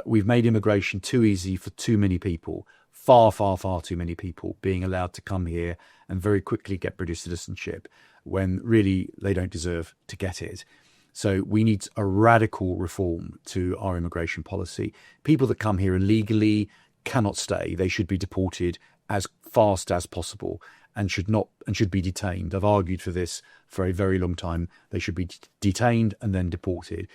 we've made immigration too easy for too many people, far, far, far too many people being allowed to come here and very quickly get British citizenship when really they don't deserve to get it. So we need a radical reform to our immigration policy. People that come here illegally cannot stay. They should be deported as fast as possible and should be detained. I've argued for this for a very long time. They should be detained and then deported.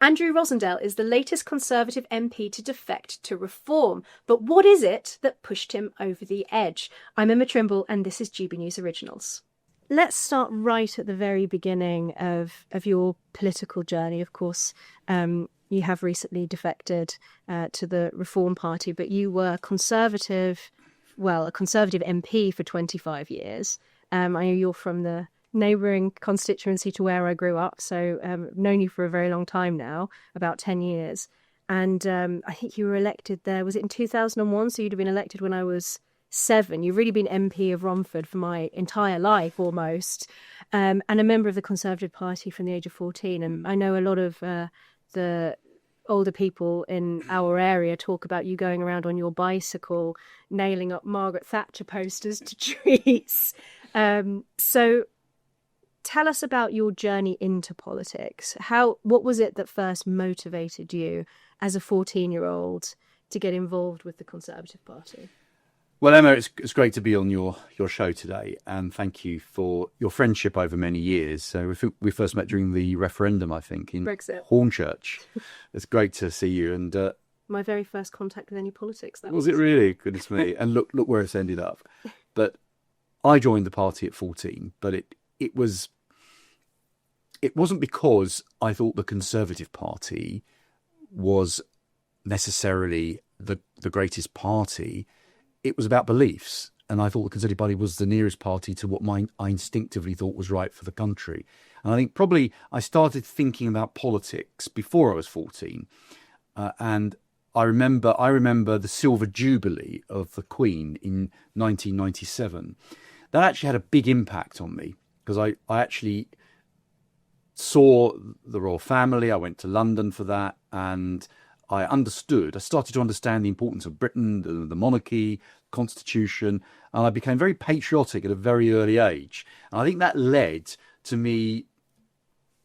Andrew Rosindell is the latest Conservative MP to defect to reform. But what is it that pushed him over the edge? I'm Emma Trimble and this is GB News Originals. Let's start right at the very beginning of your political journey. Of course, you have recently defected to the Reform Party, but you were a Conservative MP for 25 years. I know you're from the neighbouring constituency to where I grew up, so I've known you for a very long time now, about 10 years. And I think you were elected there, was it in 2001? So you'd have been elected when I was 7. You've really been MP of Romford for my entire life almost, and a member of the Conservative Party from the age of 14. And I know a lot of the older people in our area talk about you going around on your bicycle, nailing up Margaret Thatcher posters to trees. So tell us about your journey into politics. What was it that first motivated you as a 14-year-old to get involved with the Conservative Party? Well, Emma, it's great to be on your show today, and thank you for your friendship over many years. So we first met during the referendum, I think, in Brexit. Hornchurch. It's great to see you. And my very first contact with any politics. Was it really? Goodness me! And look where it's ended up. But I joined the party at 14, but it wasn't because I thought the Conservative Party was necessarily the greatest party. It was about beliefs, and I thought the Conservative Party was the nearest party to what I instinctively thought was right for the country. And I think probably I started thinking about politics before I was 14, and I remember the Silver Jubilee of the Queen in 1997. That actually had a big impact on me because I actually saw the royal family. I went to London for that, and I started to understand the importance of Britain, the monarchy, constitution, and I became very patriotic at a very early age. And I think that led to me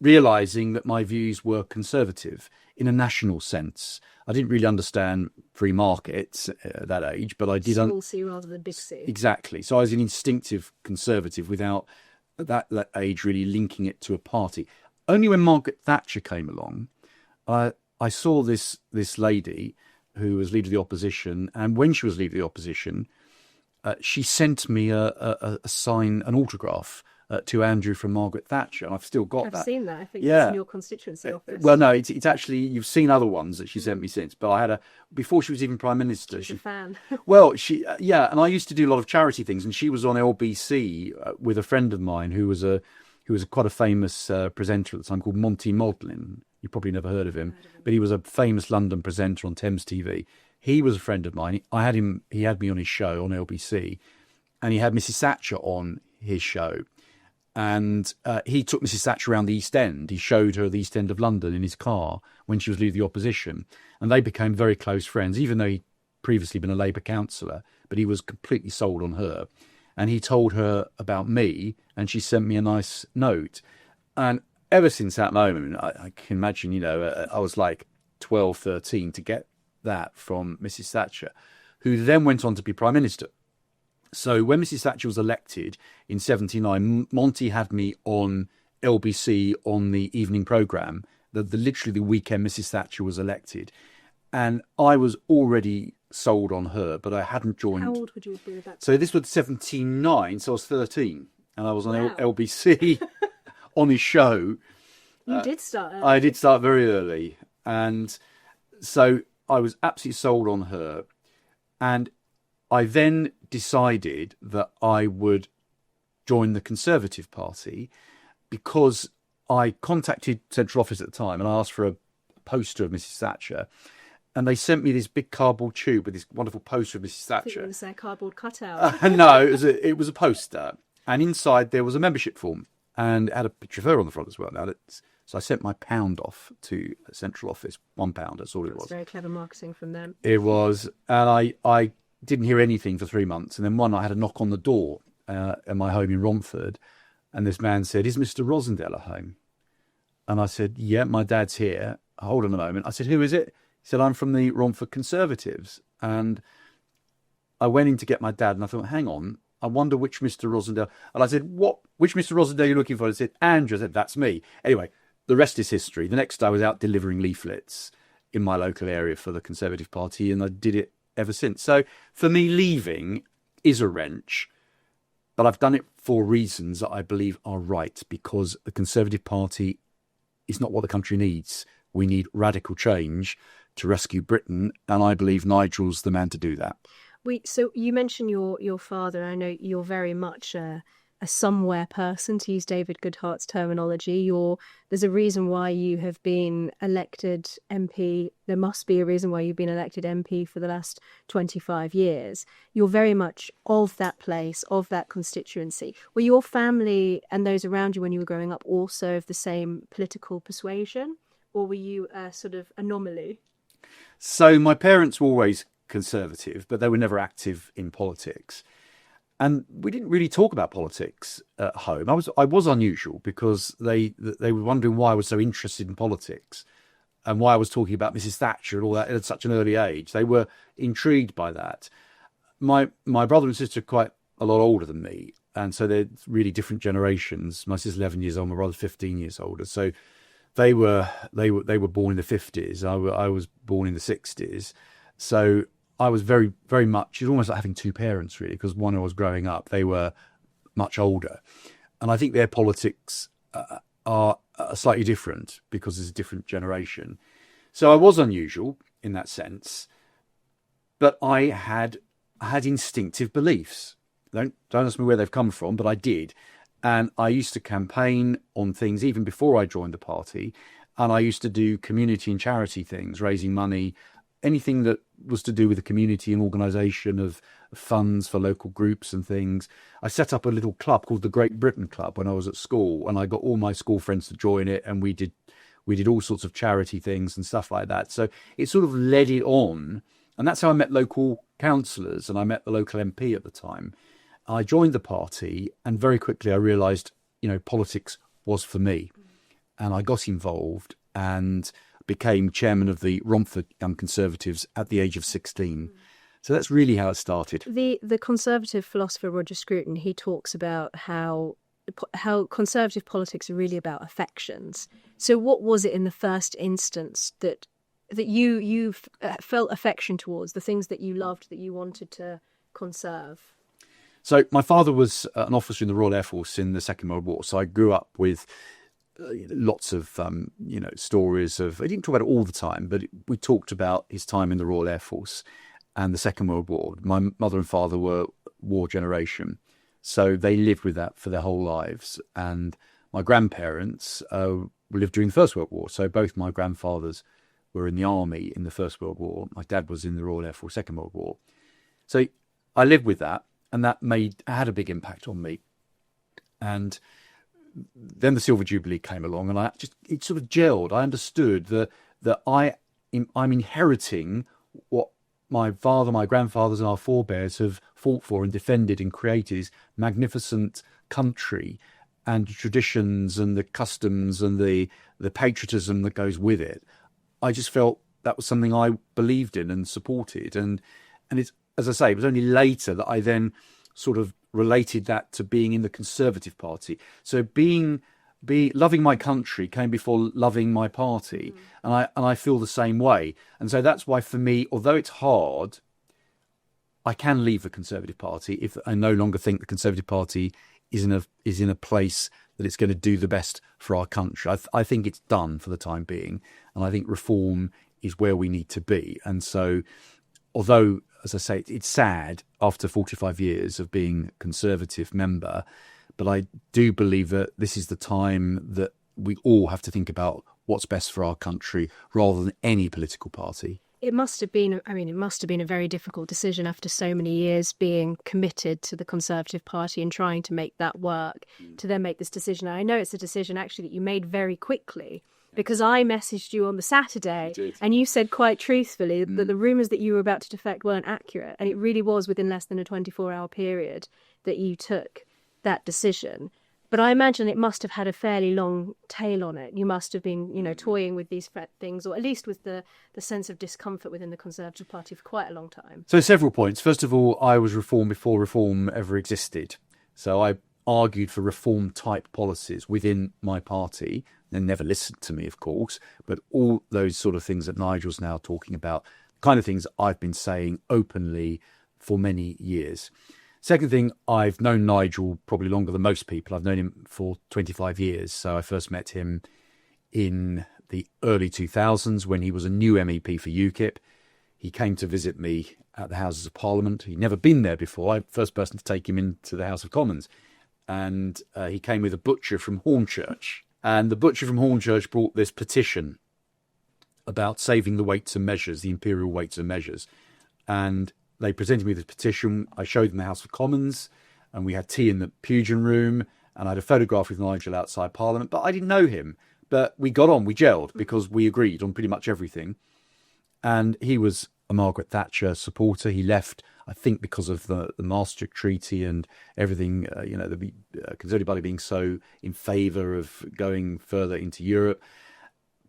realising that my views were conservative in a national sense. I didn't really understand free markets at that age, but I did. Small C rather than big C. Exactly. So I was an instinctive conservative without at that age really linking it to a party. Only when Margaret Thatcher came along, I saw this lady who was leader of the opposition, and when she was leader of the opposition, she sent me an autograph to Andrew from Margaret Thatcher, and I've still got that. I've seen that. I think it's in your constituency office. Well, no, it's actually, you've seen other ones that she sent me since, but I had before she was even Prime Minister. She's a fan. Well, and I used to do a lot of charity things, and she was on LBC with a friend of mine who was quite a famous presenter at the time called Monty Maudlin. You probably never heard of him, but he was a famous London presenter on Thames TV. He was a friend of mine. He had me on his show on LBC, and he had Mrs. Thatcher on his show. And he took Mrs. Thatcher around the East End. He showed her the East End of London in his car when she was leader of the opposition. And they became very close friends, even though he'd previously been a Labour councillor, but he was completely sold on her. And he told her about me, and she sent me a nice note. And ever since that moment, I can imagine, I was like 12, 13 to get that from Mrs. Thatcher, who then went on to be Prime Minister. So when Mrs. Thatcher was elected in 79, Monty had me on LBC on the evening programme, literally the weekend Mrs. Thatcher was elected. And I was already sold on her, but I hadn't joined. How old would you have been at that time? So this was 79, so I was 13. And I was on LBC on his show. You did start early. I did start very early. And so I was absolutely sold on her. And I then decided that I would join the Conservative Party because I contacted Central Office at the time and I asked for a poster of Mrs. Thatcher. And they sent me this big cardboard tube with this wonderful poster of Mrs. Thatcher. I think you were going to say a cardboard cutout. No, it was a poster. And inside there was a membership form. And it had a picture of her on the front as well. Now, So I sent my pound off to a central office, £1, that's all it was. That's very clever marketing from them. It was, and I didn't hear anything for 3 months. And then one night I had a knock on the door at my home in Romford, and this man said, "Is Mr. Rosindell at home?" And I said, "Yeah, my dad's here." Hold on a moment. I said, "Who is it?" He said, "I'm from the Romford Conservatives." And I went in to get my dad, and I thought, hang on, I wonder which Mr. Rosindell. And I said, which Mr. Rosindell are you looking for? And he said, "Andrew." I said, "That's me." Anyway, the rest is history. The next day I was out delivering leaflets in my local area for the Conservative Party, and I did it ever since. So for me, leaving is a wrench, but I've done it for reasons that I believe are right, because the Conservative Party is not what the country needs. We need radical change to rescue Britain, and I believe Nigel's the man to do that. So you mentioned your father. I know you're very much a somewhere person, to use David Goodhart's terminology. There's a reason why you have been elected MP. There must be a reason why you've been elected MP for the last 25 years. You're very much of that place, of that constituency. Were your family and those around you when you were growing up also of the same political persuasion, or were you a sort of anomaly? So my parents were always Conservative, but they were never active in politics. And we didn't really talk about politics at home. I was unusual, because they were wondering why I was so interested in politics and why I was talking about Mrs. Thatcher and all that at such an early age. They were intrigued by that. My brother and sister are quite a lot older than me, and so they're really different generations. My sister's 11 years old, my brother's 15 years older. So they were born in the 50s. I was born in the 60s. So I was very, very much, it's almost like having two parents, really, because when I was growing up, they were much older. And I think their politics are slightly different because it's a different generation. So I was unusual in that sense, but I had instinctive beliefs. Don't ask me where they've come from, but I did. And I used to campaign on things even before I joined the party. And I used to do community and charity things, raising money, anything that was to do with the community and organisation of funds for local groups and things. I set up a little club called the Great Britain Club when I was at school, and I got all my school friends to join it, and we did all sorts of charity things and stuff like that. So it sort of led it on, and that's how I met local councillors, and I met the local MP at the time. I joined the party, and very quickly I realised, politics was for me, and I got involved and became chairman of the Romford Young Conservatives at the age of 16. So that's really how it started. The conservative philosopher Roger Scruton, he talks about how conservative politics are really about affections. So what was it in the first instance that you felt affection towards, the things that you loved, that you wanted to conserve? So my father was an officer in the Royal Air Force in the Second World War. So I grew up with lots of stories of, I didn't talk about it all the time, but we talked about his time in the Royal Air Force and the Second World War. My mother and father were war generation, so they lived with that for their whole lives. And my grandparents lived during the First World War, so both my grandfathers were in the army in the First World War. My dad was in the Royal Air Force Second World War. So I lived with that, and that had a big impact on me. And then the Silver Jubilee came along, and it sort of gelled. I understood that I'm inheriting what my father, my grandfathers, and our forebears have fought for and defended and created, this magnificent country, and the traditions and the customs and the patriotism that goes with it. I just felt that was something I believed in and supported, and it's, as I say, it was only later that I then sort of related that to being in the Conservative Party. So loving my country came before loving my party, and I feel the same way. And so that's why, for me, although it's hard, I can leave the Conservative Party if I no longer think the Conservative Party is in a place that it's going to do the best for our country. I think it's done for the time being, and I think reform is where we need to be. And so, although, as I say, it's sad after 45 years of being a Conservative member, but I do believe that this is the time that we all have to think about what's best for our country rather than any political party. It must have been, it must have been a very difficult decision after so many years being committed to the Conservative Party and trying to make that work, to then make this decision. I know it's a decision actually that you made very quickly, because I messaged you on the Saturday and you said quite truthfully that the rumours that you were about to defect weren't accurate. And it really was within less than a 24-hour period that you took that decision. But I imagine it must have had a fairly long tail on it. You must have been, toying with these things, or at least with the sense of discomfort within the Conservative Party for quite a long time. So several points. First of all, I was reform before reform ever existed. So I argued for reform-type policies within my party. They never listened to me, of course, but all those sort of things that Nigel's now talking about, kind of things I've been saying openly for many years. Second thing, I've known Nigel probably longer than most people. I've known him for 25 years. So I first met him in the early 2000s when he was a new MEP for UKIP. He came to visit me at the Houses of Parliament. He'd never been there before. I'm the first person to take him into the House of Commons. And he came with a butcher from Hornchurch. And the butcher from Hornchurch brought this petition about saving the weights and measures, the imperial weights and measures. And they presented me this petition. I showed them the House of Commons, and we had tea in the Pugin room, and I had a photograph with Nigel outside Parliament, but I didn't know him. But we got on, we gelled, because we agreed on pretty much everything. And he was a Margaret Thatcher supporter. He left, I think, because of the Maastricht Treaty and everything, the Conservative Party being so in favour of going further into Europe.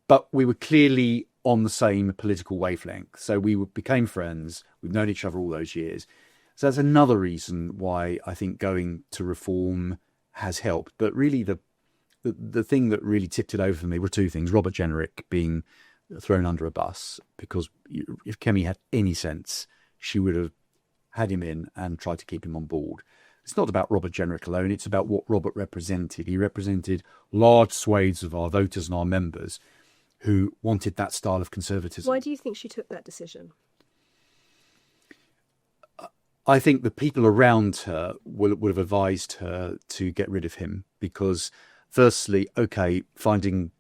But we were clearly on the same political wavelength. So we became friends. We've known each other all those years. So that's another reason why I think going to reform has helped. But really the thing that really tipped it over for me were two things. Robert Jenrick being thrown under a bus, because if Kemi had any sense, she would have had him in and tried to keep him on board. It's not about Robert Jenrick alone. It's about what Robert represented. He represented large swathes of our voters and our members who wanted that style of conservatism. Why do you think she took that decision? I think the people around her would have advised her to get rid of him because, firstly, finding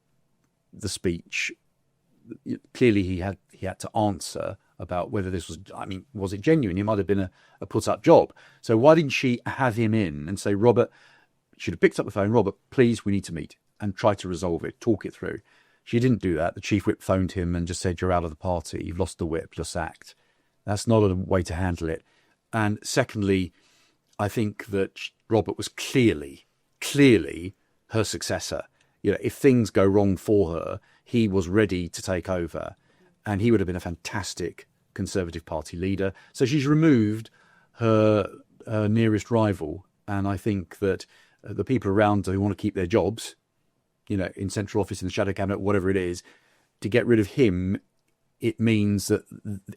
the speech, clearly he had to answer about whether this was it genuine? It might have been a put-up job. So why didn't she have him in and say, Robert, she'd have picked up the phone, Robert, please, we need to meet, and try to resolve it, talk it through. She didn't do that. The chief whip phoned him and just said, you're out of the party. You've lost the whip. You're sacked. That's not a way to handle it. And secondly, I think that Robert was clearly her successor. If things go wrong for her, he was ready to take over and he would have been a fantastic Conservative Party leader. So she's removed her nearest rival. And I think that the people around her who want to keep their jobs, in central office, in the shadow cabinet, whatever it is, to get rid of him, it means that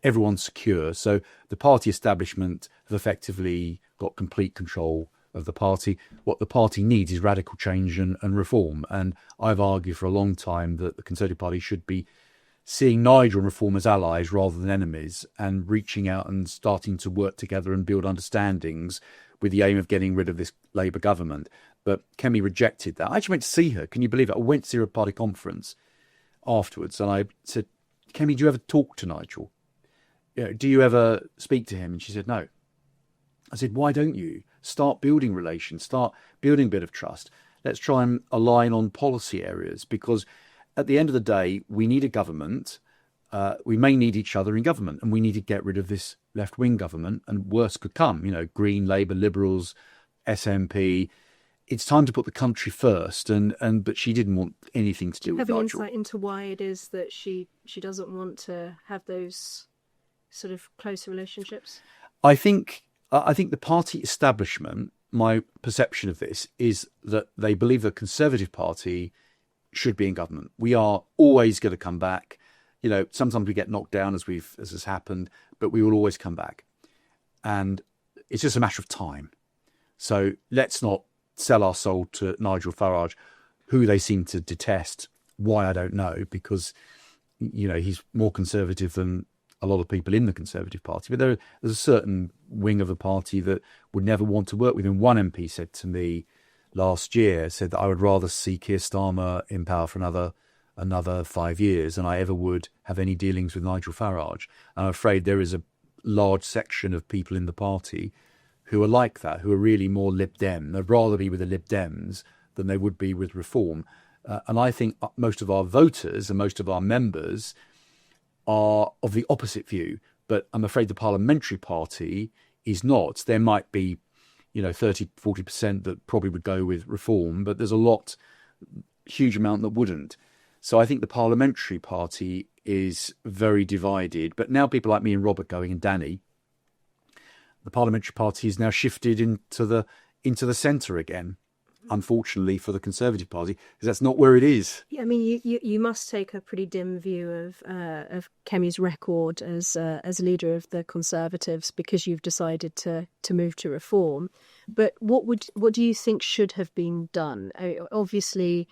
everyone's secure. So the party establishment have effectively got complete control of the party. What the party needs is radical change and reform. And I've argued for a long time that the Conservative Party should be seeing Nigel and Reform as allies rather than enemies, and reaching out and starting to work together and build understandings with the aim of getting rid of this Labour government. But Kemi rejected that. I actually went to see her. Can you believe it? I went to see her at a party conference afterwards, and I said, Kemi, do you ever talk to Nigel? Do you ever speak to him? And she said, no. I said, why don't you? Start building relations, start building a bit of trust. Let's try and align on policy areas, because at the end of the day, we need a government. We may need each other in government, and we need to get rid of this left-wing government, and worse could come, Green, Labour, Liberals, SNP. It's time to put the country first, but she didn't want anything to do with Nigel. Have an insight into why it is that she doesn't want to have those sort of closer relationships? I think the party establishment, my perception of this is that they believe the Conservative Party should be in government. We are always going to come back. Sometimes we get knocked down as has happened, but we will always come back. And it's just a matter of time. So let's not sell our soul to Nigel Farage, who they seem to detest. Why, I don't know, because, he's more conservative than a lot of people in the Conservative Party. But there's a certain wing of the party that would never want to work with him. One MP said to me last year, said that I would rather see Keir Starmer in power for another another 5 years than I ever would have any dealings with Nigel Farage. And I'm afraid there is a large section of people in the party who are like that, who are really more Lib Dem. They'd rather be with the Lib Dems than they would be with Reform. And I think most of our voters and most of our members are of the opposite view. But I'm afraid the parliamentary party is not. There might be, 30, 40% that probably would go with Reform, but there's a huge amount that wouldn't. So I think the parliamentary party is very divided. But now people like me and Robert going, and Danny, the parliamentary party is now shifted into the centre again, unfortunately for the Conservative Party, because that's not where it is. Yeah, I mean, you must take a pretty dim view of Kemi's record as leader of the Conservatives because you've decided to move to Reform. But what do you think should have been done? Obviously,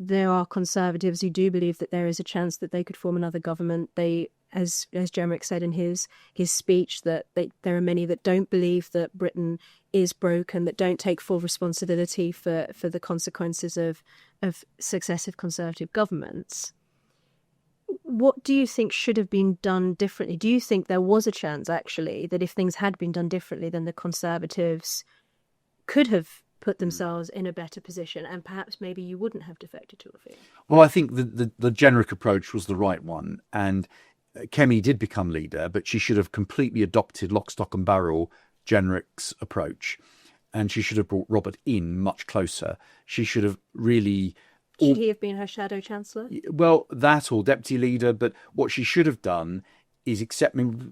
there are Conservatives who do believe that there is a chance that they could form another government. They, as Jenrick said in his speech, that there are many that don't believe that Britain is broken, that don't take full responsibility for the consequences of successive Conservative governments. What do you think should have been done differently? Do you think there was a chance, actually, that if things had been done differently, then the Conservatives could have put themselves in a better position and perhaps maybe you wouldn't have defected to Reform? Well, I think the Jenrick approach was the right one. And Kemi did become leader, but she should have completely adopted lock, stock and barrel Jenrick's approach. And she should have brought Robert in much closer. She should have really... Should he have been her shadow chancellor? Well, that or deputy leader. But what she should have done is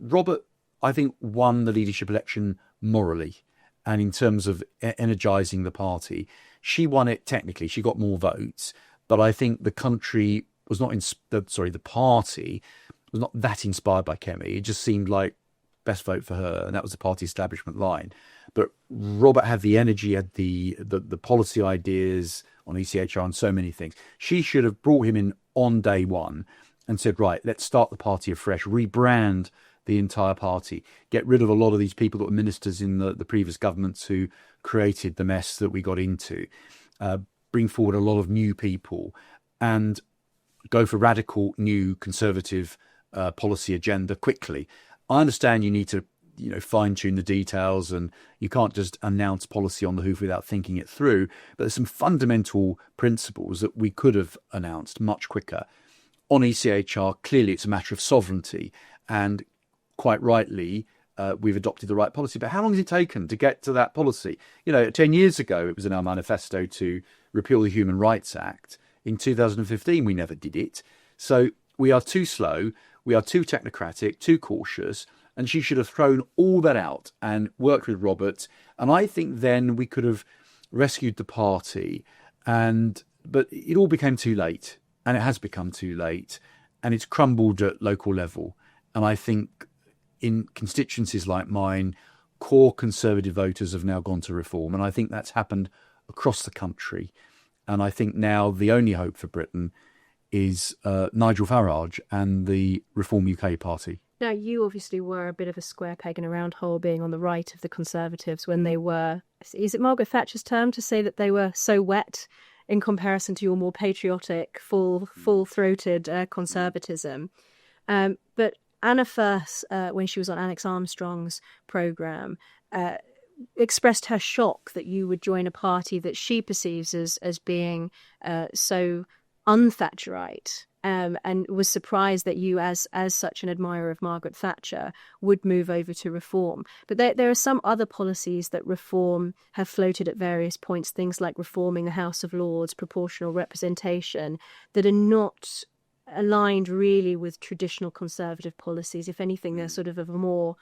Robert, I think, won the leadership election morally. And in terms of energising the party, she won it technically. She got more votes. But I think the country was not... the party was not that inspired by Kemi. It just seemed like best vote for her. And that was the party establishment line. But Robert had the energy, had the policy ideas on ECHR and so many things. She should have brought him in on day one and said, right, let's start the party afresh, rebrand the entire party, get rid of a lot of these people that were ministers in the previous governments who created the mess that we got into, bring forward a lot of new people and go for radical new Conservative policy agenda quickly. I understand you need to fine-tune the details and you can't just announce policy on the hoof without thinking it through, but there's some fundamental principles that we could have announced much quicker. On ECHR, clearly it's a matter of sovereignty and quite rightly, we've adopted the right policy. But how long has it taken to get to that policy? 10 years ago, it was in our manifesto to repeal the Human Rights Act. In 2015, we never did it. So we are too slow, we are too technocratic, too cautious, and she should have thrown all that out and worked with Robert. And I think then we could have rescued the party. But it all became too late, and it has become too late, and it's crumbled at local level. And I think in constituencies like mine, core Conservative voters have now gone to Reform. And I think that's happened across the country. And I think now the only hope for Britain is Nigel Farage and the Reform UK party. Now, you obviously were a bit of a square peg in a round hole being on the right of the Conservatives when they were, is it Margaret Thatcher's term to say that they were so wet in comparison to your more patriotic, full-throated conservatism? But Anna Firth, when she was on Alex Armstrong's programme, expressed her shock that you would join a party that she perceives as being so un-Thatcherite, and was surprised that you, as such an admirer of Margaret Thatcher, would move over to Reform. But there are some other policies that Reform have floated at various points, things like reforming the House of Lords, proportional representation, that are not aligned really with traditional Conservative policies. If anything, they're sort of a more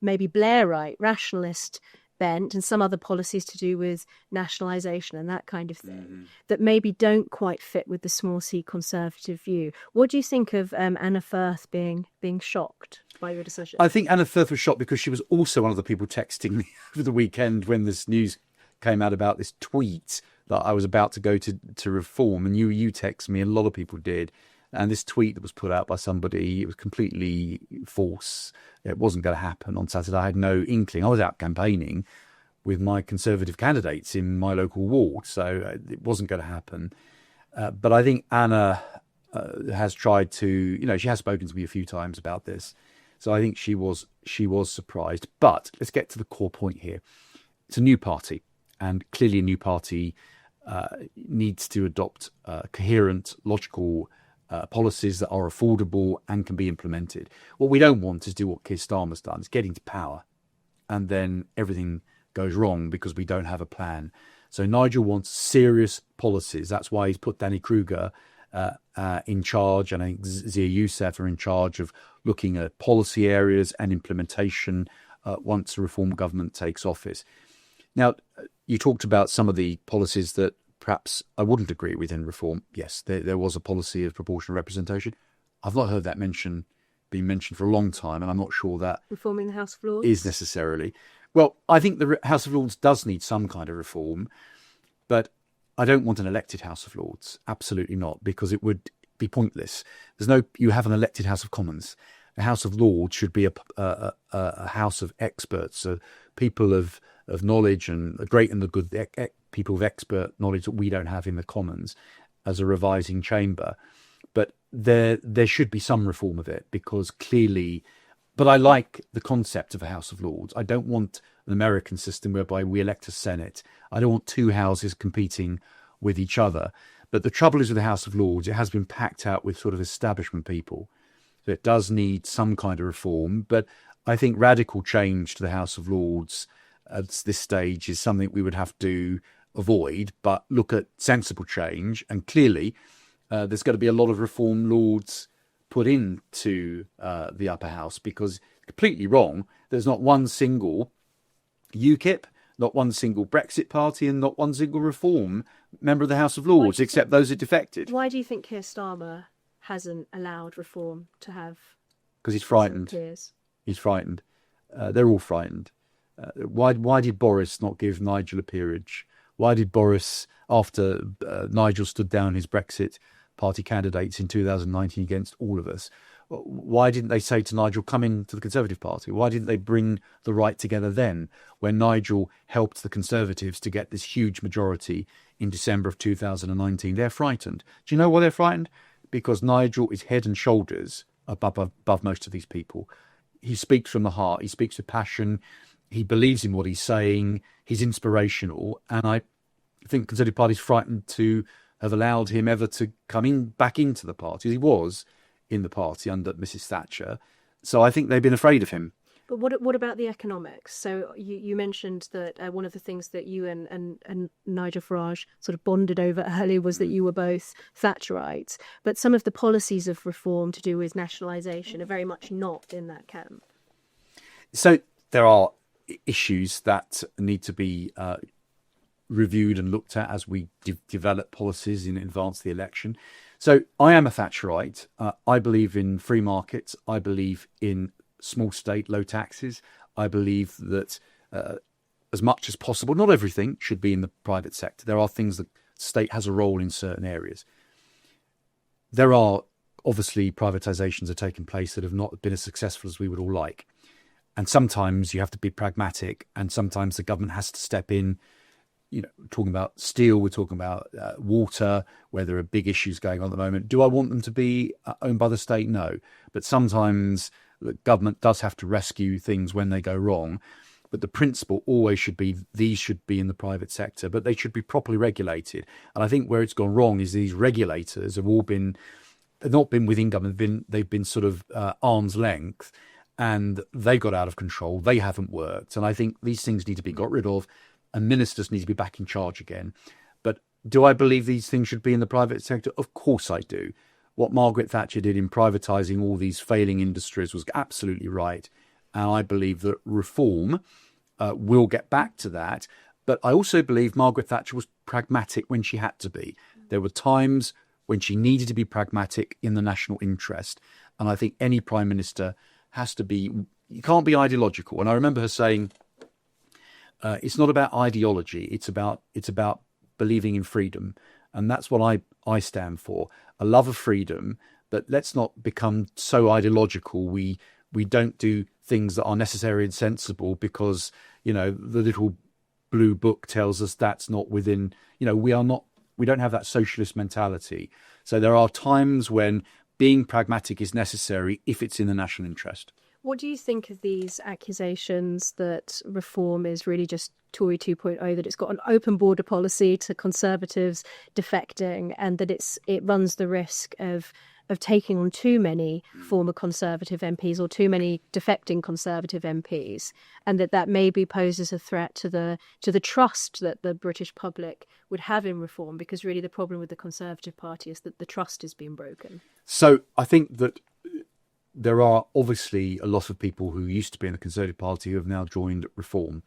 maybe Blairite, rationalist bent, and some other policies to do with nationalisation and that kind of thing that maybe don't quite fit with the small c Conservative view. What do you think of Anna Firth being shocked by your decision? I think Anna Firth was shocked because she was also one of the people texting me over the weekend when this news came out about this tweet that I was about to go to Reform, and you text me, and a lot of people did. And this tweet that was put out by somebody, it was completely false. It wasn't going to happen on Saturday. I had no inkling. I was out campaigning with my Conservative candidates in my local ward, so it wasn't going to happen. But I think Anna has tried to, she has spoken to me a few times about this. So I think she was surprised. But let's get to the core point here. It's a new party, and clearly a new party needs to adopt coherent, logical policies that are affordable and can be implemented. What we don't want is do what Keir Starmer's done, is get into power, and then everything goes wrong because we don't have a plan. So Nigel wants serious policies. That's why he's put Danny Kruger in charge, and I think Zia Youssef are in charge of looking at policy areas and implementation once the reform government takes office. Now, you talked about some of the policies that perhaps I wouldn't agree with in reform. Yes, there was a policy of proportional representation. I've not heard that being mentioned for a long time, and I'm not sure that reforming the House of Lords is necessarily. Well, I think the House of Lords does need some kind of reform, but I don't want an elected House of Lords. Absolutely not, because it would be pointless. You have an elected House of Commons. A House of Lords should be a house of experts, people of knowledge, and the great and the good, people of expert knowledge that we don't have in the Commons as a revising chamber. But there should be some reform of it, because clearly. But I like the concept of a House of Lords. I don't want an American system whereby we elect a Senate. I don't want two houses competing with each other. But the trouble is with the House of Lords, it has been packed out with sort of establishment people. So it does need some kind of reform. But I think radical change to the House of Lords at this stage is something we would have to avoid, but look at sensible change. And clearly, there's going to be a lot of reform Lords put into the upper house, because completely wrong. There's not one single UKIP, not one single Brexit party, and not one single reform member of the House of Lords, except those who defected. Why do you think Keir Starmer hasn't allowed reform to have? Because he's frightened. He's frightened. They're all frightened. Why did Boris not give Nigel a peerage? Why did Boris, after Nigel stood down his Brexit party candidates in 2019 against all of us, why didn't they say to Nigel, come into the Conservative Party? Why didn't they bring the right together then, when Nigel helped the Conservatives to get this huge majority in December of 2019? They're frightened. Do you know why they're frightened? Because Nigel is head and shoulders above most of these people. He speaks from the heart. He speaks with passion. He believes in what he's saying. He's inspirational. And I think the Conservative Party is frightened to have allowed him ever to come back into the party. He was in the party under Mrs. Thatcher. So I think they've been afraid of him. But what about the economics? So you mentioned that one of the things that you and Nigel Farage sort of bonded over earlier was that you were both Thatcherites. But some of the policies of reform to do with nationalisation are very much not in that camp. So there are issues that need to be reviewed and looked at as we develop policies in advance of the election. So I am a Thatcherite. I believe in free markets. I believe in small state, low taxes. I believe that as much as possible, not everything should be in the private sector. There are things that state has a role in certain areas. There are obviously privatizations are taking place that have not been as successful as we would all like. And sometimes you have to be pragmatic, and sometimes the government has to step in. We're talking about steel, we're talking about water, where there are big issues going on at the moment. Do I want them to be owned by the state? No. But sometimes the government does have to rescue things when they go wrong. But the principle always should be these should be in the private sector, but they should be properly regulated. And I think where it's gone wrong is these regulators have all been, they've not been within government, they've been sort of arm's length, and they got out of control. They haven't worked. And I think these things need to be got rid of, and ministers need to be back in charge again. But do I believe these things should be in the private sector? Of course I do. What Margaret Thatcher did in privatising all these failing industries was absolutely right. And I believe that reform will get back to that. But I also believe Margaret Thatcher was pragmatic when she had to be. There were times when she needed to be pragmatic in the national interest. And I think any prime minister has to be, you can't be ideological. And I remember her saying, it's not about ideology. It's about believing in freedom. And that's what I stand for. A love of freedom, but let's not become so ideological. We don't do things that are necessary and sensible because, the little blue book tells us that's not within, we are not that socialist mentality. So there are times when being pragmatic is necessary if it's in the national interest. What do you think of these accusations that reform is really just Tory 2.0, that it's got an open border policy to Conservatives defecting, and that it runs the risk of taking on too many former Conservative MPs or too many defecting Conservative MPs, and that maybe poses a threat to the trust that the British public would have in reform, because really the problem with the Conservative Party is that the trust is being broken? So I think that there are obviously a lot of people who used to be in the Conservative Party who have now joined Reform.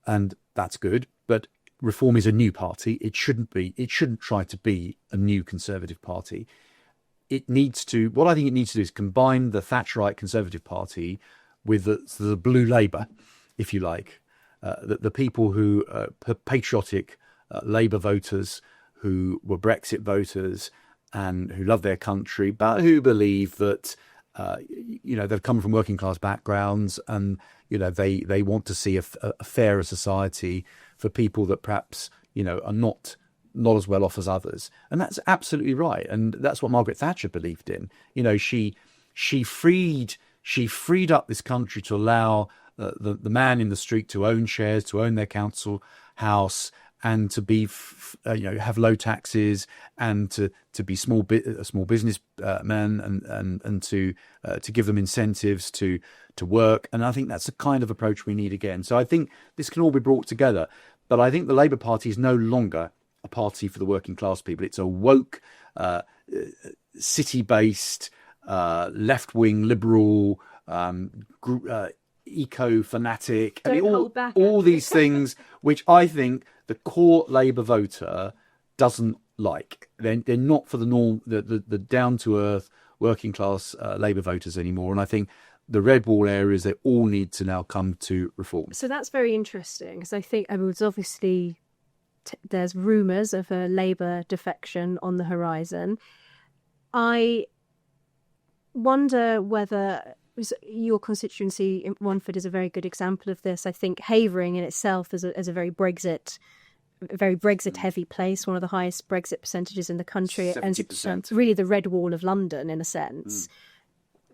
And that's good. But Reform is a new party. It shouldn't try to be a new Conservative Party. What I think it needs to do is combine the Thatcherite Conservative Party with the blue Labour, if you like, the people who patriotic Labour voters who were Brexit voters and who love their country, but who believe that, they've come from working class backgrounds, and, they want to see a fairer society for people that perhaps, are not as well off as others. And that's absolutely right. And that's what Margaret Thatcher believed in. She freed up this country to allow the man in the street to own shares, to own their council house, and to be, have low taxes, and to be a small business men, and to give them incentives to work. And I think that's the kind of approach we need again. So I think this can all be brought together. But I think the Labour Party is no longer a party for the working class people. It's a woke, city-based, left-wing liberal, eco-fanatic. All these things, which I think the core Labour voter doesn't like. They're not for the norm, the down-to-earth working class Labour voters anymore. And I think the red wall areas, they all need to now come to Reform. So that's very interesting, because I think it's obviously there's rumours of a Labour defection on the horizon. I wonder whether your constituency in Romford is a very good example of this. I think Havering in itself is a very Brexit heavy place, one of the highest Brexit percentages in the country, 70%. And really the red wall of London in a sense.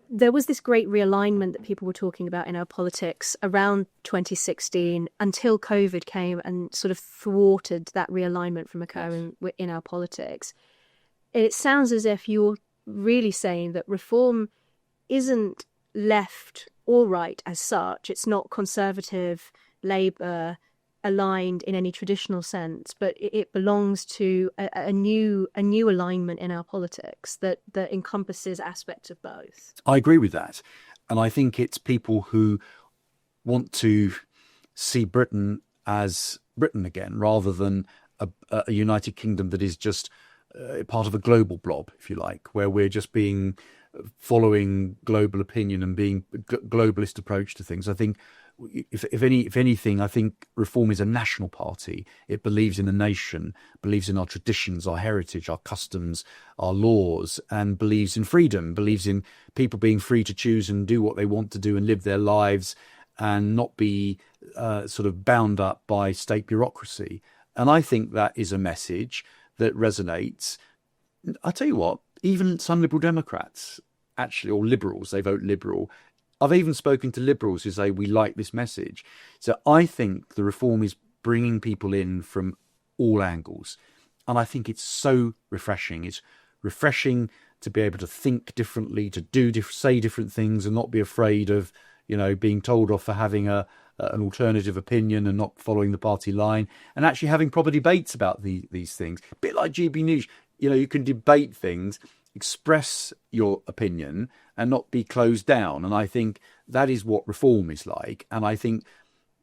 There was this great realignment that people were talking about in our politics around 2016 until COVID came and sort of thwarted that realignment from occurring in our politics. It sounds as if you're really saying that Reform isn't left or right as such. It's not Conservative, Labour aligned in any traditional sense, but it belongs to a new alignment in our politics that encompasses aspects of both. I agree with that. And I think it's people who want to see Britain as Britain again, rather than a United Kingdom that is just part of a global blob, if you like, where we're just following global opinion and being globalist approach to things. I think if anything, I think Reform is a national party. It believes in the nation, believes in our traditions, our heritage, our customs, our laws, and believes in freedom, believes in people being free to choose and do what they want to do and live their lives and not be sort of bound up by state bureaucracy. And I think that is a message that resonates. I tell you what, even some Liberal Democrats, actually, or Liberals, they vote Liberal. I've even spoken to Liberals who say we like this message. So I think the Reform is bringing people in from all angles. And I think it's so refreshing. It's refreshing to be able to think differently, to say different things and not be afraid of, being told off for having an alternative opinion and not following the party line, and actually having proper debates about these things. A bit like GB News, you can debate things, express your opinion and not be closed down. And I think that is what Reform is like. And I think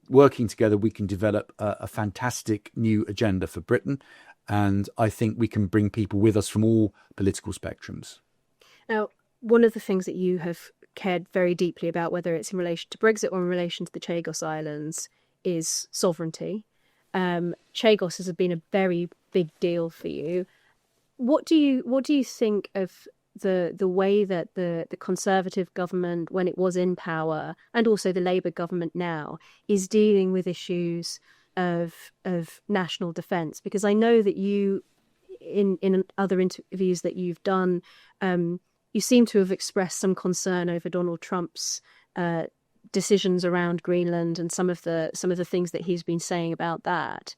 working together, we can develop a fantastic new agenda for Britain. And I think we can bring people with us from all political spectrums. Now, one of the things that you have cared very deeply about, whether it's in relation to Brexit or in relation to the Chagos Islands, is sovereignty. Chagos has been a very big deal for you. What do you think of the way that the Conservative government, when it was in power, and also the Labour government now, is dealing with issues of national defence? Because I know that you, in other interviews that you've done, you seem to have expressed some concern over Donald Trump's decisions around Greenland and some of the things that he's been saying about that.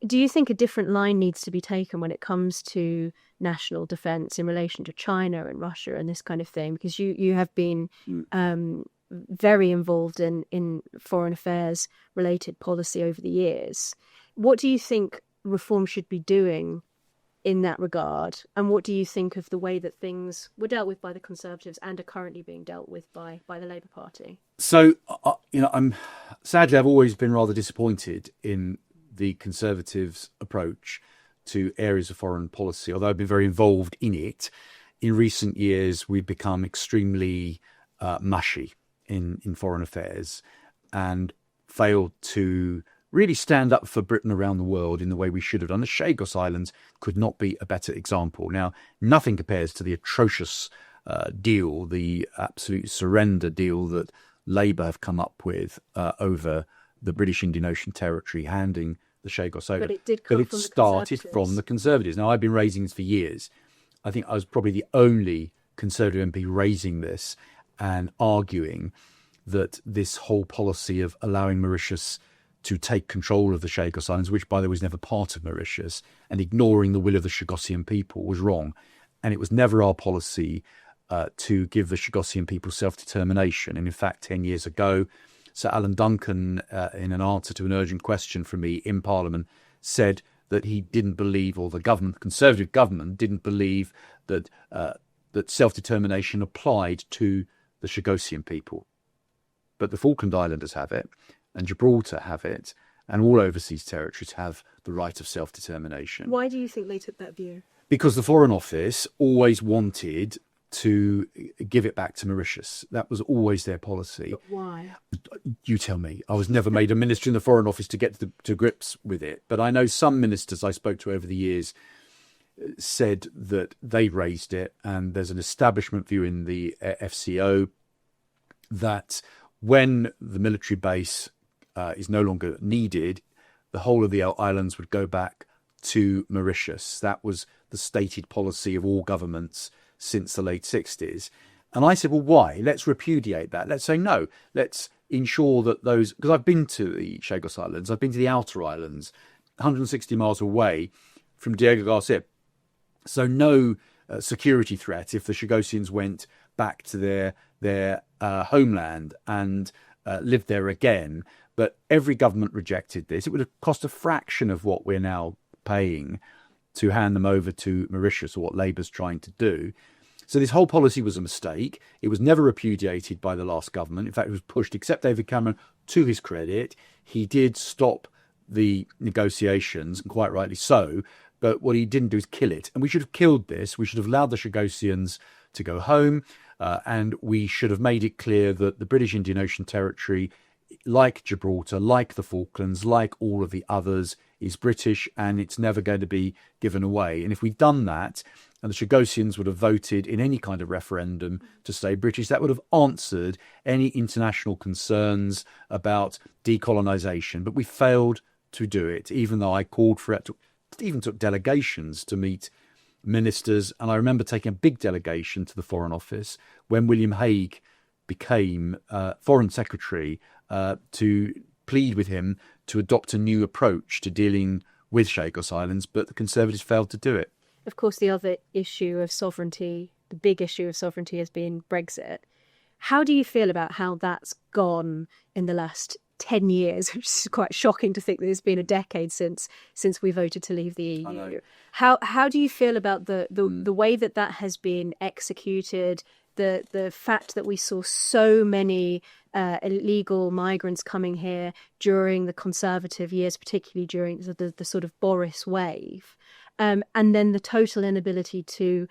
Do you think a different line needs to be taken when it comes to national defence in relation to China and Russia and this kind of thing? Because you have been very involved in foreign affairs related policy over the years. What do you think reform should be doing in that regard? And what do you think of the way that things were dealt with by the Conservatives and are currently being dealt with by the Labour Party? So, sadly, I've always been rather disappointed in the Conservatives' approach to areas of foreign policy. Although I've been very involved in it, in recent years we've become extremely mushy in foreign affairs and failed to really stand up for Britain around the world in the way we should have done. The Chagos Islands could not be a better example. Now, nothing compares to the atrocious deal, the absolute surrender deal that Labour have come up with over the British Indian Ocean Territory, handing the Chagos over. But it started from the Conservatives. Now, I've been raising this for years. I think I was probably the only Conservative MP raising this and arguing that this whole policy of allowing Mauritius to take control of the Chagos Islands, which, by the way, was never part of Mauritius, and ignoring the will of the Chagosian people was wrong. And it was never our policy to give the Chagosian people self-determination. And in fact, 10 years ago, Sir Alan Duncan, in an answer to an urgent question from me in Parliament, said that he didn't believe, or the government, the Conservative government, didn't believe that that self-determination applied to the Chagosian people. But the Falkland Islanders have it, and Gibraltar have it, and all overseas territories have the right of self-determination. Why do you think they took that view? Because the Foreign Office always wanted to give it back to Mauritius. That was always their policy. But why? You tell me. I was never made a minister in the Foreign Office to get to grips with it. But I know some ministers I spoke to over the years said that they raised it, and there's an establishment view in the FCO that when the military base is no longer needed, the whole of the islands would go back to Mauritius. That was the stated policy of all governments since the late 60s. And I said, well, why? Let's repudiate that. Let's say no. Let's ensure that those... Because I've been to the Chagos Islands. I've been to the outer islands, 160 miles away from Diego Garcia. So no security threat if the Chagosians went back to their homeland and lived there again. But every government rejected this. It would have cost a fraction of what we're now paying to hand them over to Mauritius, or what Labour's trying to do. So this whole policy was a mistake. It was never repudiated by the last government. In fact, it was pushed, except David Cameron, to his credit. He did stop the negotiations, and quite rightly so. But what he didn't do is kill it. And we should have killed this. We should have allowed the Chagosians to go home. And we should have made it clear that the British Indian Ocean Territory, like Gibraltar, like the Falklands, like all of the others, is British, and it's never going to be given away. And if we'd done that, and the Chagosians would have voted in any kind of referendum to stay British, that would have answered any international concerns about decolonisation. But we failed to do it, even though I called for it. Even took delegations to meet ministers. And I remember taking a big delegation to the Foreign Office when William Hague became Foreign Secretary to plead with him to adopt a new approach to dealing with Chagos Islands, but the Conservatives failed to do it. Of course, the other issue of sovereignty, the big issue of sovereignty, has been Brexit. How do you feel about how that's gone in the last 10 years, which is quite shocking to think that it's been a decade since we voted to leave the EU? How do you feel about the way that has been executed, the fact that we saw so many illegal migrants coming here during the Conservative years, particularly during the sort of Boris wave, and then the total inability to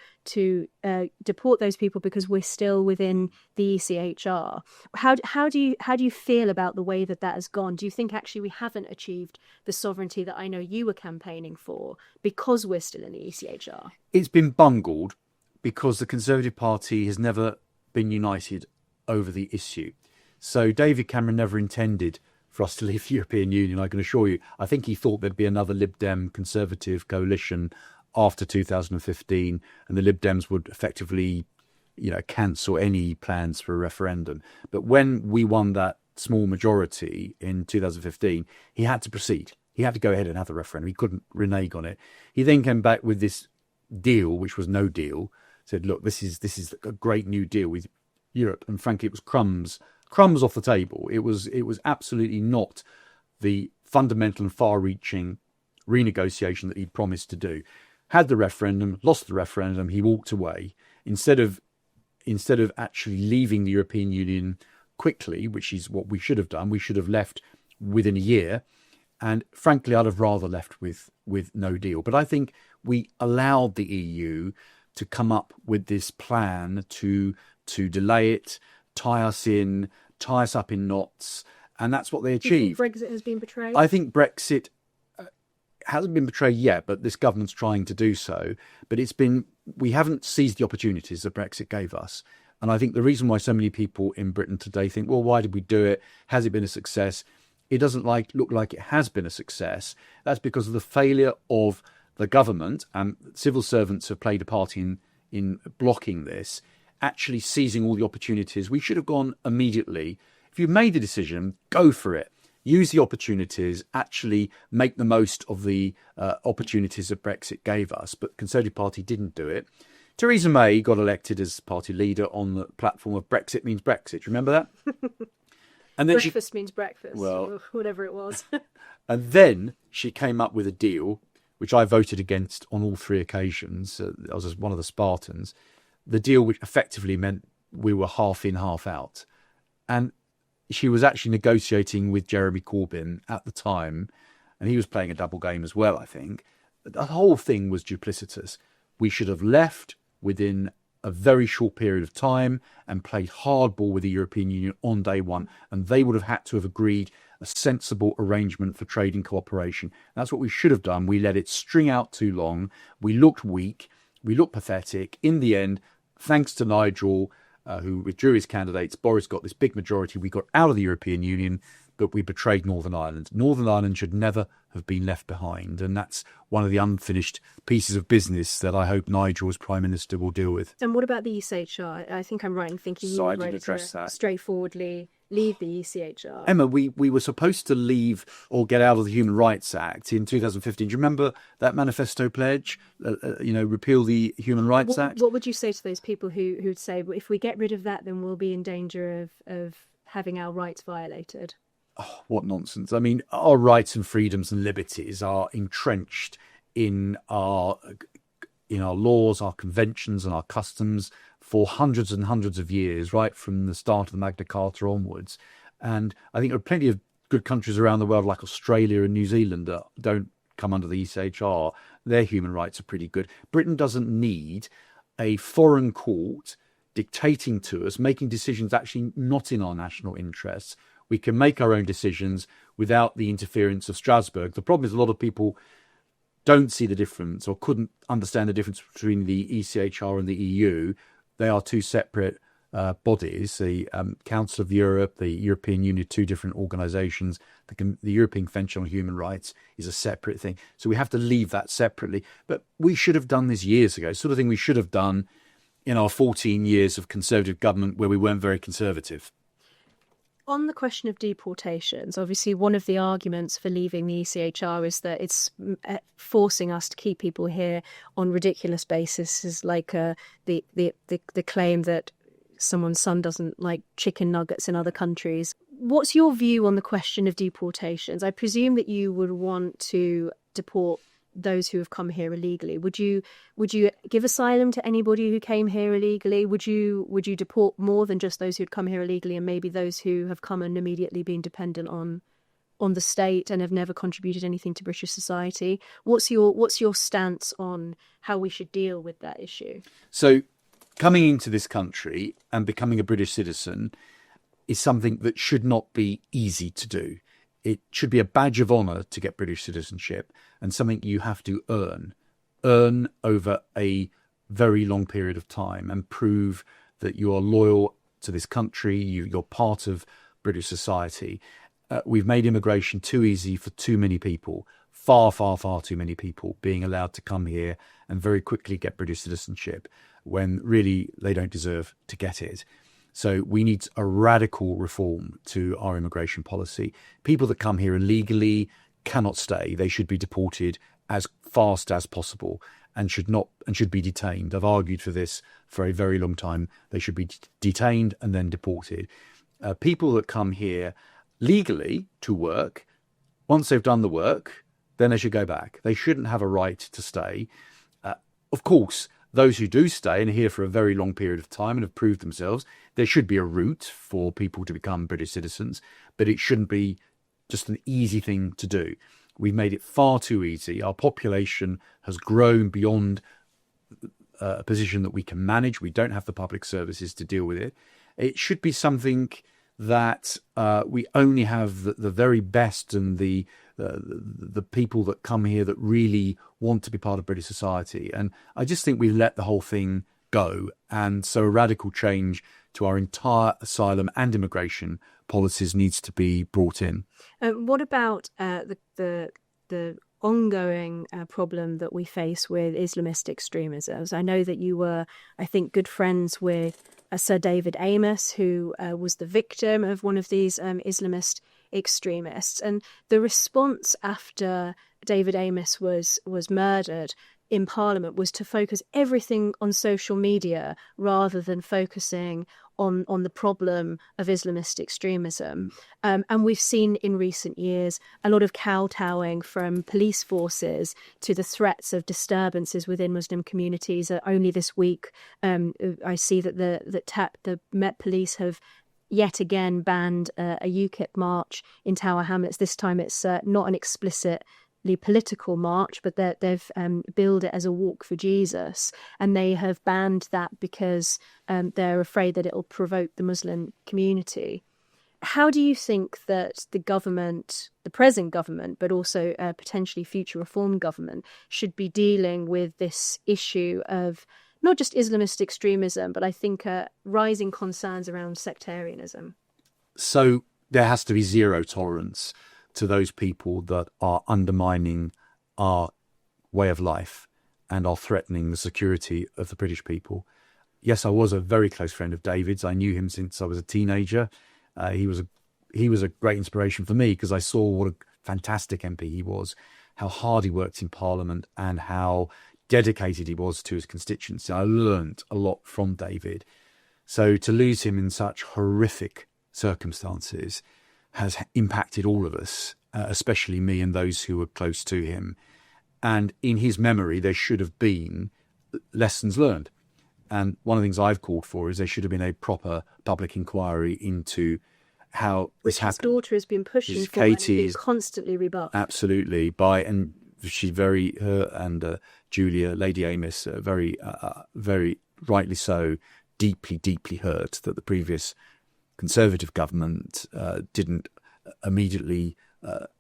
deport those people because we're still within the ECHR? How do you feel about the way that has gone? Do you think actually we haven't achieved the sovereignty that I know you were campaigning for because we're still in the ECHR? It's been bungled because the Conservative Party has never been united over the issue. So David Cameron never intended for us to leave the European Union, I can assure you. I think he thought there'd be another Lib Dem Conservative coalition after 2015, and the Lib Dems would effectively, cancel any plans for a referendum. But when we won that small majority in 2015, he had to proceed. He had to go ahead and have the referendum. He couldn't renege on it. He then came back with this deal, which was no deal. Said, look, this is a great new deal with Europe. And frankly, it was crumbs off the table. It was absolutely not the fundamental and far-reaching renegotiation that he'd promised to do. Had the referendum, lost the referendum, he walked away. Instead of actually leaving the European Union quickly, which is what we should have done, we should have left within a year. And frankly, I'd have rather left with no deal. But I think we allowed the EU to come up with this plan to delay it, tie us up in knots, and that's what they achieved. Do you think Brexit has been betrayed? I think Brexit hasn't been betrayed yet, but this government's trying to do so. But we haven't seized the opportunities that Brexit gave us. And I think the reason why so many people in Britain today think, well, why did we do it? Has it been a success? It doesn't look like it has been a success. That's because of the failure of the government, and civil servants have played a part in blocking this, actually seizing all the opportunities. We should have gone immediately. If you've made the decision, go for it. Use the opportunities, actually make the most of the opportunities that Brexit gave us. But Conservative Party didn't do it. Theresa May got elected as party leader on the platform of Brexit means Brexit. Do you remember that? And then breakfast means breakfast, or whatever it was. And then she came up with a deal, which I voted against on all three occasions. I was one of the Spartans. The deal which effectively meant we were half in, half out. And she was actually negotiating with Jeremy Corbyn at the time, and he was playing a double game as well, I think. The whole thing was duplicitous. We should have left within a very short period of time and played hardball with the European Union on day one, and they would have had to have agreed a sensible arrangement for trading cooperation. That's what we should have done. We let it string out too long. We looked weak. We looked pathetic. In the end, thanks to Nigel, who withdrew his candidates, Boris got this big majority. We got out of the European Union, but we betrayed Northern Ireland. Northern Ireland should never have been left behind. And that's one of the unfinished pieces of business that I hope Nigel as Prime Minister will deal with. And what about the ECHR? I think I'm right in thinking you would like to straightforwardly leave the ECHR. Emma, we were supposed to leave or get out of the Human Rights Act in 2015. Do you remember that manifesto pledge? Repeal the Human Rights Act? What would you say to those people who'd say, well, if we get rid of that, then we'll be in danger of having our rights violated? Oh, what nonsense. I mean, our rights and freedoms and liberties are entrenched in our laws, our conventions and our customs for hundreds and hundreds of years, right from the start of the Magna Carta onwards. And I think there are plenty of good countries around the world like Australia and New Zealand that don't come under the ECHR. Their human rights are pretty good. Britain doesn't need a foreign court dictating to us, making decisions actually not in our national interests. We can make our own decisions without the interference of Strasbourg. The problem is a lot of people don't see the difference or couldn't understand the difference between the ECHR and the EU. They are two separate bodies. The Council of Europe, the European Union, two different organisations. The European Convention on Human Rights is a separate thing. So we have to leave that separately. But we should have done this years ago, sort of thing we should have done in our 14 years of Conservative government where we weren't very conservative. On the question of deportations, obviously one of the arguments for leaving the ECHR is that it's forcing us to keep people here on ridiculous bases, like the claim that someone's son doesn't like chicken nuggets in other countries. What's your view on the question of deportations? I presume that you would want to deport those who have come here illegally. Would you give asylum to anybody who came here illegally? Would you deport more than just those who'd come here illegally and maybe those who have come and immediately been dependent on the state and have never contributed anything to British society? What's your stance on how we should deal with that issue? So coming into this country and becoming a British citizen is something that should not be easy to do. It should be a badge of honour to get British citizenship and something you have to earn over a very long period of time and prove that you are loyal to this country, you're part of British society. we've made immigration too easy for too many people, far, far, far too many people being allowed to come here and very quickly get British citizenship when really they don't deserve to get it. So we need a radical reform to our immigration policy. People that come here illegally cannot stay. They should be deported as fast as possible and should be detained. I've argued for this for a very long time. They should be detained and then deported. People that come here legally to work, once they've done the work, then they should go back. They shouldn't have a right to stay. Of course, those who do stay and are here for a very long period of time and have proved themselves, there should be a route for people to become British citizens, but it shouldn't be just an easy thing to do. We've made it far too easy. Our population has grown beyond a position that we can manage. We don't have the public services to deal with it. It should be something that we only have the very best and the people that come here that really want to be part of British society. And I just think we let the whole thing go. And so a radical change to our entire asylum and immigration policies needs to be brought in. What about the ongoing problem that we face with Islamist extremism? I know that you were, I think, good friends with Sir David Amess, who was the victim of one of these Islamist extremists. And the response after David Amess was murdered in Parliament was to focus everything on social media rather than focusing on the problem of Islamist extremism. And we've seen in recent years a lot of kowtowing from police forces to the threats of disturbances within Muslim communities. Only this week, I see that the Met Police have yet again banned a UKIP march in Tower Hamlets. This time it's not an explicitly political march, but they've billed it as a walk for Jesus, and they have banned that because they're afraid that it'll provoke the Muslim community. How do you think that the government, the present government, but also potentially future reform government, should be dealing with this issue of not just Islamist extremism, but I think rising concerns around sectarianism? So there has to be zero tolerance to those people that are undermining our way of life and are threatening the security of the British people. Yes, I was a very close friend of David's. I knew him since I was a teenager. He was a great inspiration for me because I saw what a fantastic MP he was, how hard he worked in Parliament and how dedicated he was to his constituency. I learnt a lot from David. So to lose him in such horrific circumstances has impacted all of us, especially me and those who were close to him. And in his memory, there should have been lessons learned. And one of the things I've called for is there should have been a proper public inquiry into how this happened. His daughter has been pushing for and been constantly rebuffed. Absolutely. And her and Julia, Lady Amess, very rightly so, deeply, deeply hurt that the previous Conservative government didn't immediately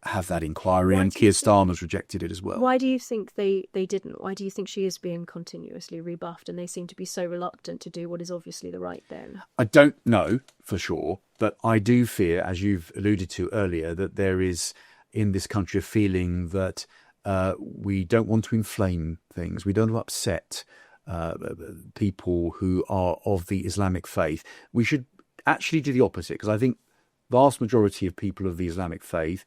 have that inquiry, and Keir Starmer's rejected it as well. Why do you think they didn't? Why do you think she is being continuously rebuffed and they seem to be so reluctant to do what is obviously the right thing? I don't know for sure, but I do fear, as you've alluded to earlier, that there is in this country a feeling that we don't want to inflame things. We don't want to upset people who are of the Islamic faith. We should actually do the opposite, because I think vast majority of people of the Islamic faith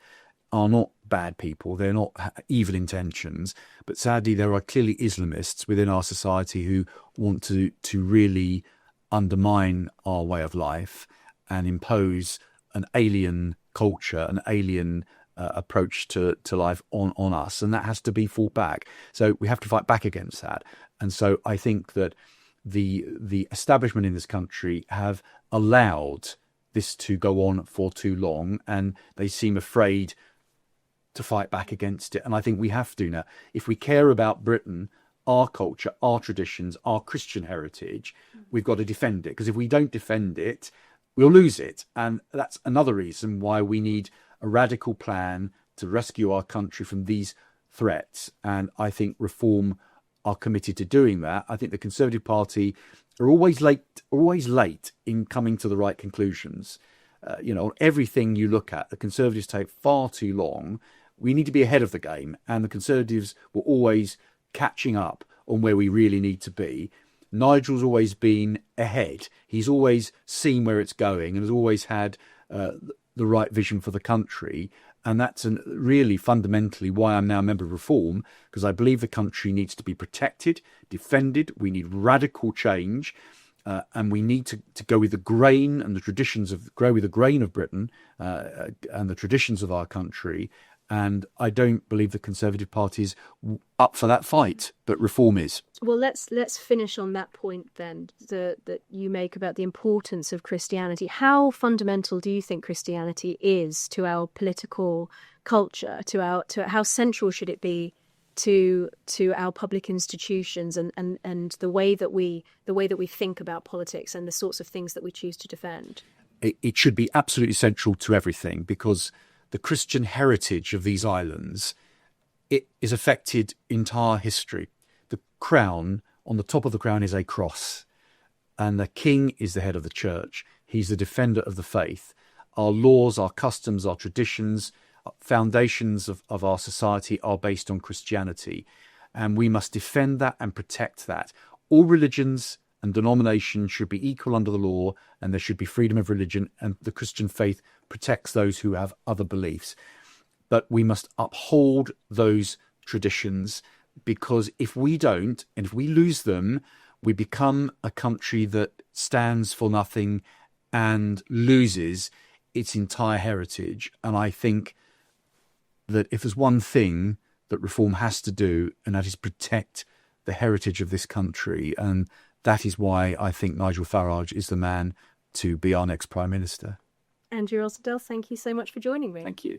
are not bad people. They're not evil intentions. But sadly, there are clearly Islamists within our society who want to really undermine our way of life and impose an alien culture, an alien approach to life on us. And that has to be fought back. So we have to fight back against that. And so I think that the establishment in this country have allowed this to go on for too long, and they seem afraid to fight back against it. And I think we have to now. If we care about Britain, our culture, our traditions, our Christian heritage, we've got to defend it. Because if we don't defend it, we'll lose it. And that's another reason why we need a radical plan to rescue our country from these threats. And I think Reform are committed to doing that. I think the Conservative Party are always late in coming to the right conclusions. on everything you look at, the Conservatives take far too long. We need to be ahead of the game, and the Conservatives were always catching up on where we really need to be. Nigel's always been ahead. He's always seen where it's going and has always had the right vision for the country. And that's really fundamentally why I'm now a member of Reform, because I believe the country needs to be protected, defended. We need radical change. And we need to go with the grain and the traditions grow with the grain of Britain and the traditions of our country. And I don't believe the Conservative Party is up for that fight, but Reform is. Well, let's finish on that point then that you make about the importance of Christianity. How fundamental do you think Christianity is to our political culture? To how central should it be to our public institutions and the way that we think about politics and the sorts of things that we choose to defend? It should be absolutely central to everything, because the Christian heritage of these islands, it is affected entire history. The crown, on the top of the crown is a cross, and the king is the head of the church. He's the defender of the faith. Our laws, our customs, our traditions, foundations of our society are based on Christianity, and we must defend that and protect that. All religions and denominations should be equal under the law, and there should be freedom of religion, and the Christian faith protects those who have other beliefs. But we must uphold those traditions, because if we don't, and if we lose them, we become a country that stands for nothing and loses its entire heritage. And I think that if there's one thing that Reform has to do, and that is protect the heritage of this country, and that is why I think Nigel Farage is the man to be our next Prime Minister. Andrew Rosindell, thank you so much for joining me. Thank you.